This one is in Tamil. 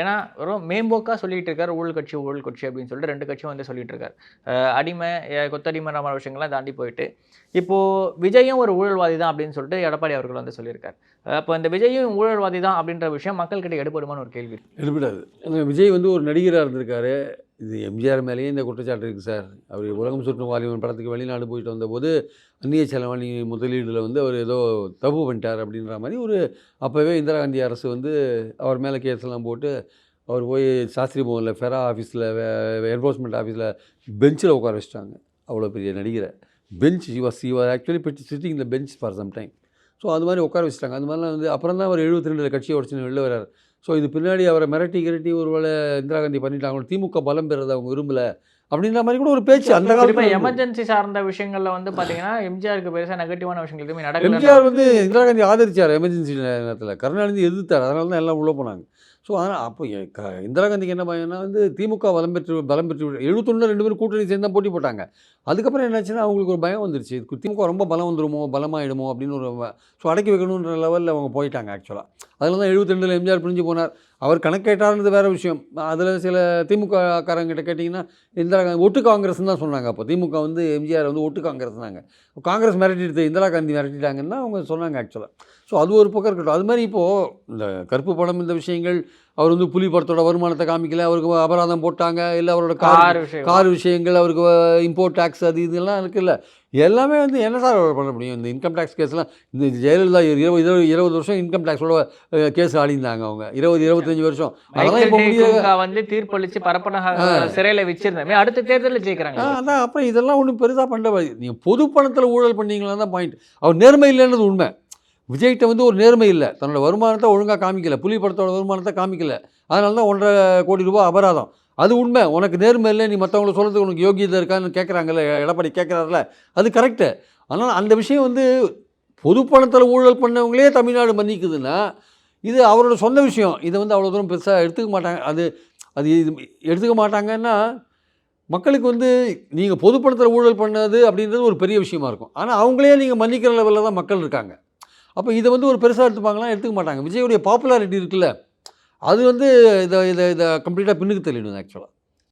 ஏன்னா மேம்போக்காக சொல்லிட்டு இருக்காரு ஊழல் கட்சி அப்படின்னு சொல்லிட்டு 2 கட்சியும் வந்து சொல்லிட்டு இருக்காரு. அடிமை கொத்தடிமைன்ற விஷயங்கள்லாம் தாண்டி போயிட்டு இப்போ விஜயும் ஒரு ஊழல்வாதி தான் அப்படின்னு சொல்லிட்டு எடப்பாடி அவர்கள் வந்து சொல்லியிருக்காரு. அப்போ இந்த விஜயும் ஊழல்வாதி தான் அப்படின்ற விஷயம் மக்கள்கிட்ட எடுபடுமான்னு ஒரு கேள்வி எடுபடாது. விஜய் வந்து ஒரு நடிகராக இருந்திருக்காரு. இது எம்ஜிஆர் மேலேயே இந்த குற்றச்சாட்டு இருக்குது சார். அவர் உலகம் சுற்றும் வாலிபன் படத்துக்கு வெளிநாடு போயிட்டு வந்தபோது அந்நிய செலவாணி முதலீடில் வந்து அவர் ஏதோ தப்பு பண்ணிட்டார் அப்படின்ற மாதிரி ஒரு அப்போவே இந்திரா காந்தி அரசு வந்து அவர் மேலே கேஸ்லாம் போட்டு அவர் போய் சாஸ்திரி பவனில் ஃபெரா ஆஃபீஸில் என்ஃபோர்ஸ்மெண்ட் ஆஃபீஸில் பெஞ்சில் உட்கார வச்சிட்டாங்க. அவ்வளோ பெரிய நடிகரை பெஞ்ச் யுவர் ஆக்சுவலி சிட்டிங் இந்த bench for some time. So அது மாதிரி உட்கார வச்சுட்டாங்க. அது மாதிரிலாம் வந்து அப்புறம் தான் அவர் 72 கட்சியை உடச்சுன்னு வெளில வர்றார். ஸோ இது பின்னாடி அவரை மிரட்டி ஒரு வேளை இந்திரா காந்தி பண்ணிட்டாங்க, திமுக பலம் பெறதை அவங்க விரும்பலை அப்படின்ற மாதிரி கூட ஒரு பேச்சு அந்த காலத்தில். எமர்ஜென்சி சார்ந்த விஷயங்கள்ல வந்து பார்த்தீங்கன்னா எம்ஜிஆருக்கு பெருசாக நெகட்டிவான விஷயங்கள் எதுவுமே நடக்கல. எம்ஜிஆர் வந்து இந்திரா காந்தி ஆதரிச்சார் எமர்ஜென்சி நேரத்தில், கருணாநிதி எதிர்த்தார். அதனால தான் எல்லாம் உள்ளே போனாங்க. ஸோ அதனால் அப்போ இந்திரா காந்திக்கு என்ன பயம்னா வந்து திமுக பலம் பெற்று 71 2 பேரும் கூட்டணி சேர்ந்து தான் போட்டி போட்டாங்க. அதுக்கப்புறம் என்னாச்சுன்னா அவங்களுக்கு ஒரு பயம் வந்துருச்சு, திமுக ரொம்ப பலம் வந்துருமோ பலமாயிடுமோ அப்படின்னு ஒரு ஸோ அடக்கி வைக்கணுன்ற லெவலில் அவங்க போயிட்டாங்க ஆக்சுவலாக. அதில் தான் 72 எம்ஜிஆர் பிரிஞ்சு போனார். அவர் கணக்கேட்டார்ன்றது வேறு விஷயம். அதில் சில திமுக காரங்கிட்ட கேட்டிங்கன்னா இந்திரா காந்தி ஒட்டு காங்கிரஸ்ன்னு தான் சொன்னாங்க. அப்போ திமுக வந்து எம்ஜிஆர் வந்து ஒட்டு காங்கிரஸ்னாங்க. காங்கிரஸ் மிரட்டிட்டு இந்திரா காந்தி மிரட்டிட்டாங்கன்னா அவங்க சொன்னாங்க ஆக்சுவலாக. ஸோ அது ஒரு பக்கம் இருக்கட்டும். அது மாதிரி இப்போது இந்த கருப்பு படம் இந்த விஷயங்கள், அவர் வந்து புலி படத்தோட வருமானத்தை காமிக்கல, அவருக்கு அபராதம் போட்டாங்க, இல்லை அவரோட கார் விஷயங்கள், அவருக்கு இம்போர்ட் டேக்ஸ் அது இதெல்லாம் இருக்குல்ல, எல்லாமே வந்து என்ன சார் பண்ண முடியும்? இந்த இன்கம் டேக்ஸ் கேஸ்லாம் இந்த ஜெயலலிதா 20 வருஷம் இன்கம் டேக்ஸோட கேஸ் ஆடிந்தாங்க அவங்க, 25 வருஷம். அதெல்லாம் இப்போ வந்து தீர்ப்பளித்து பரப்பனக சிறையில் வச்சிருந்தாங்க, அடுத்த தேர்தலில் ஜெயிக்கிறாங்க. அதான் அப்புறம் இதெல்லாம் ஒன்றும் பெருசாக பண்ண, நீங்கள் பொது பணத்தில் ஊழல் பண்ணீங்களா தான் பாயிண்ட். அவர் நேர்மை இல்லைன்றது உண்மை. விஜய்கிட்ட வந்து ஒரு நேர்மை இல்லை, தன்னோட வருமானத்தை ஒழுங்காக காமிக்கலை, புலி படத்தோட வருமானத்தை காமிக்கலை, அதனால தான் 1.5 கோடி ரூபாய் அபராதம். அது உண்மை. உனக்கு நேர்மை இல்லை, நீ மற்றவங்கள சொல்கிறதுக்கு உனக்கு யோகியதை இருக்கான்னு கேட்குறாங்கல்ல, எடப்பாடி கேட்குறாருல, அது கரெக்டு. ஆனால் அந்த விஷயம் வந்து பொது பணத்தில் ஊழல் பண்ணவங்களே தமிழ்நாடு மன்னிக்குதுன்னா இது அவரோட சொந்த விஷயம். இதை வந்து அவ்வளோ தூரம் பெருசாக எடுத்துக்க மாட்டாங்க. அது எடுத்துக்க மாட்டாங்கன்னா மக்களுக்கு வந்து நீங்கள் பொது பணத்தில் ஊழல் பண்ணது அப்படின்றது ஒரு பெரிய விஷயமா இருக்கும். ஆனால் அவங்களே நீங்கள் மன்னிக்கிற லெவலில் தான் மக்கள் இருக்காங்க. அப்போ இதை வந்து ஒரு பெருசாக எடுத்துப்பாங்களாம், எடுத்துக்க மாட்டாங்க. விஜயுடைய பாப்புலாரிட்டி இருக்குல்ல, அது வந்து இதை கம்ப்ளீட்டாக பின்னுக்கு தள்ளிடுது ஆக்சுவலாக.